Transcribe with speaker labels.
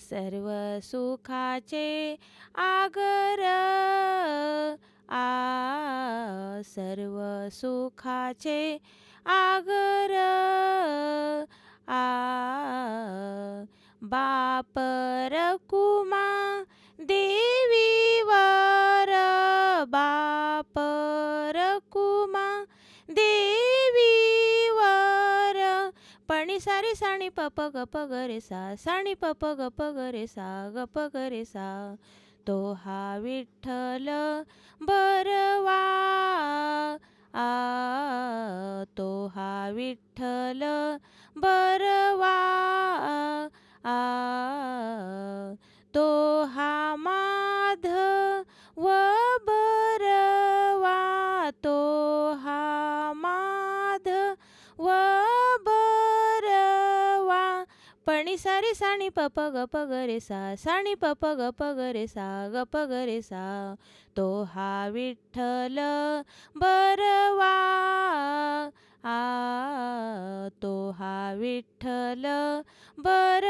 Speaker 1: सर्व सुखाचे आगर सर्व सुखाचे आगर बाप रकुमा देवीवर बाप रकुमा देवीवर पणी सारी साणी पप गप गरे सा साणी पप गप गरे सा गप गरे सा तो हा विठ्ठल बरवा तो हा विठ्ठल बरवा तो हा माधव बरवा तो हा माधव बरवा पणी सारी साणी पप गप गरे सा साणी पप गप गरे सा गप गरे सा तो हा विठ्ठल बरवा तो हा विठ्ठल बरवा